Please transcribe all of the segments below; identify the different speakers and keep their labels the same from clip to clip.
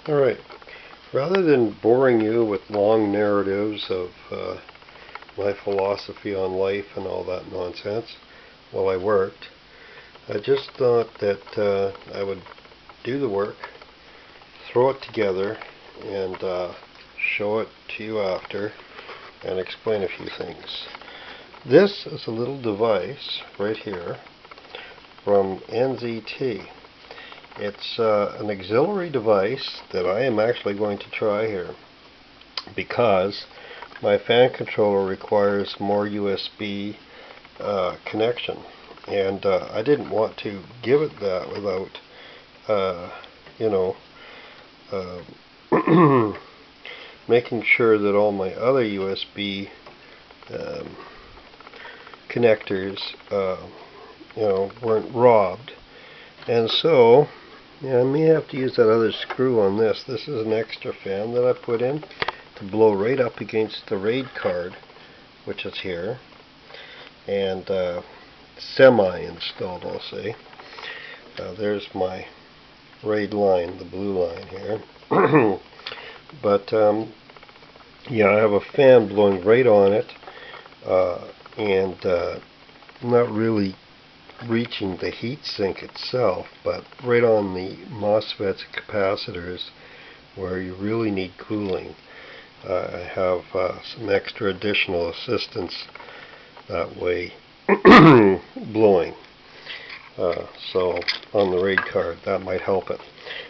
Speaker 1: Alright, rather than boring you with long narratives of my philosophy on life and all that nonsense while I worked, I just thought that I would do the work, throw it together, and show it to you after and explain a few things. This is a little device right here from NZXT. It's an auxiliary device that I am actually going to try here because my fan controller requires more USB connection, and I didn't want to give it that without making sure that all my other USB connectors weren't robbed. And so I may have to use that other screw on this. This is an extra fan that I put in to blow right up against the RAID card, which is here, and semi-installed, I'll say. There's my RAID line, the blue line here. But yeah, I have a fan blowing right on it, and not really reaching the heatsink itself, but right on the MOSFETs and capacitors where you really need cooling. I have some extra additional assistance that way blowing. So on the RAID card, that might help it.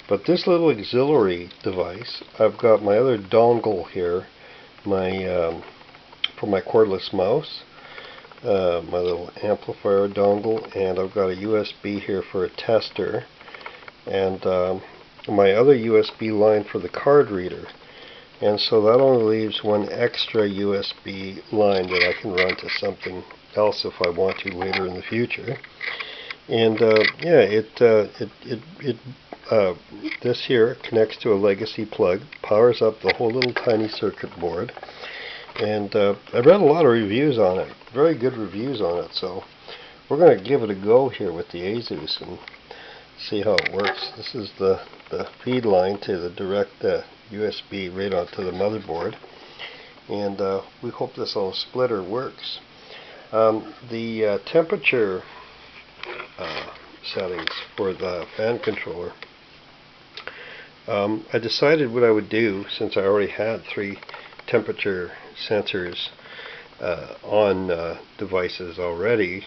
Speaker 1: But this little auxiliary device, I've got my other dongle here, my for my cordless mouse, my little amplifier dongle, and I've got a USB here for a tester, and my other USB line for the card reader. And so that only leaves one extra USB line that I can run to something else if I want to later in the future. And yeah, this here connects to a legacy plug, powers up the whole little tiny circuit board. And I read a lot of reviews on it, very good reviews on it, so we're going to give it a go here with the ASUS and see how it works. This is the feed line to the direct USB right onto the motherboard, and we hope this little splitter works. The temperature settings for the fan controller, I decided what I would do, since I already had 3 temperature sensors on devices already,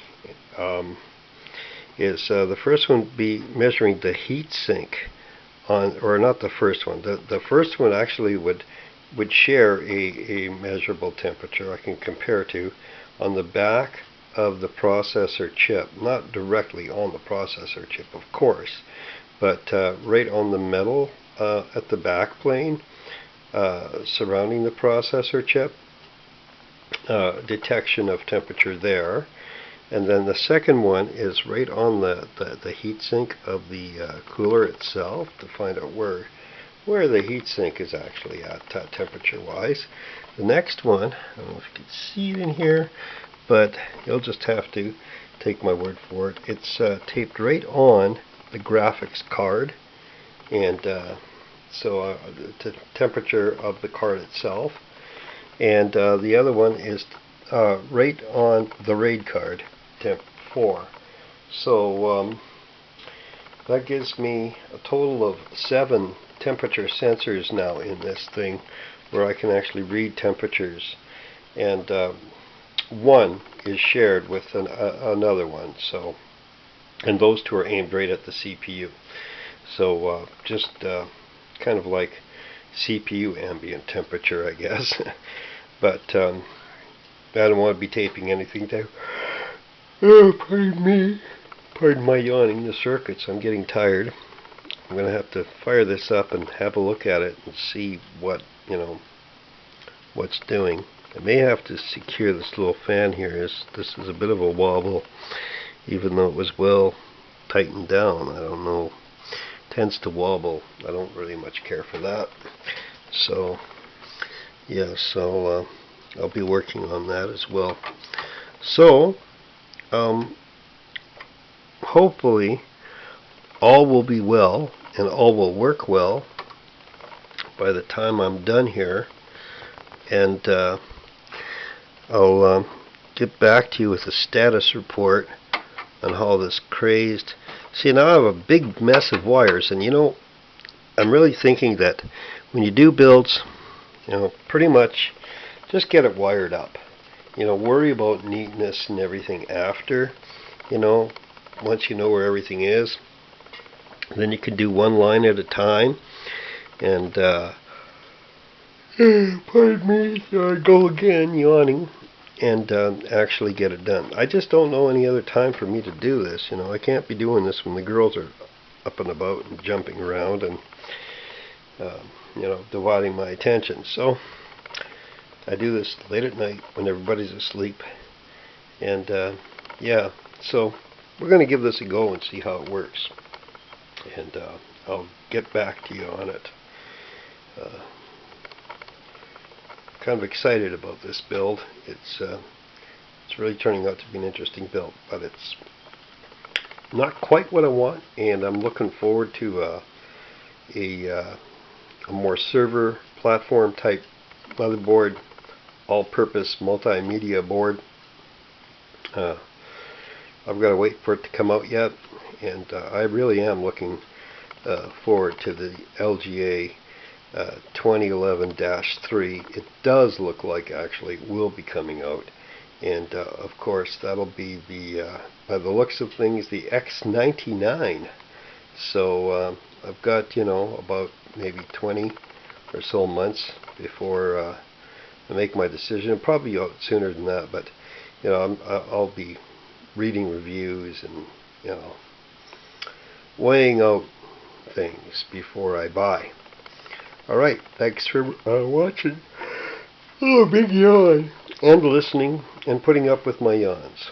Speaker 1: is the first one be measuring the heat sink on, or not the first one, the first one actually would share a measurable temperature I can compare to on the back of the processor chip, not directly on the processor chip of course, but right on the metal at the back plane surrounding the processor chip, detection of temperature there. And then the second one is right on the heatsink of the cooler itself, to find out where the heatsink is actually at temperature wise. The next one, I don't know if you can see it in here, but you'll just have to take my word for it. It's taped right on the graphics card, and so the temperature of the card itself. And the other one is right on the RAID card, temp 4. So that gives me a total of 7 temperature sensors now in this thing, where I can actually read temperatures, and one is shared with another one. So, and those 2 are aimed right at the CPU. So just kind of like CPU ambient temperature, I guess. But I don't want to be taping anything down. Oh, pardon me. Pardon my yawning the circuits. I'm getting tired. I'm going to have to fire this up and have a look at it and see what, what's doing. I may have to secure this little fan here. This is a bit of a wobble, even though it was well tightened down. I don't know. It tends to wobble. I don't really much care for that. So yeah, so I'll be working on that as well. So hopefully all will be well and all will work well, by the time I'm done here, and I'll get back to you with a status report on how this crazed. See, now I have a big mess of wires, and I'm really thinking that when you do builds, pretty much just get it wired up. Worry about neatness and everything after. Once you know where everything is, then you can do one line at a time, and pardon me, there I go again, yawning, and actually get it done. I just don't know any other time for me to do this. I can't be doing this when the girls are up and about and jumping around and dividing my attention. So I do this late at night when everybody's asleep, and yeah, so we're going to give this a go and see how it works, and I'll get back to you on it. Kind of excited about this build. It's really turning out to be an interesting build, but it's not quite what I want, and I'm looking forward to a more server platform type motherboard, all-purpose multimedia board. I've got to wait for it to come out yet, and I really am looking forward to the LGA 2011-3. It does look like actually it will be coming out, and of course that'll be the by the looks of things, the X99. So I've got about maybe 20 or so months before I make my decision. Probably out sooner than that, but I'll be reading reviews and weighing out things before I buy. Alright, thanks for watching. Oh, big yawn. And listening and putting up with my yawns.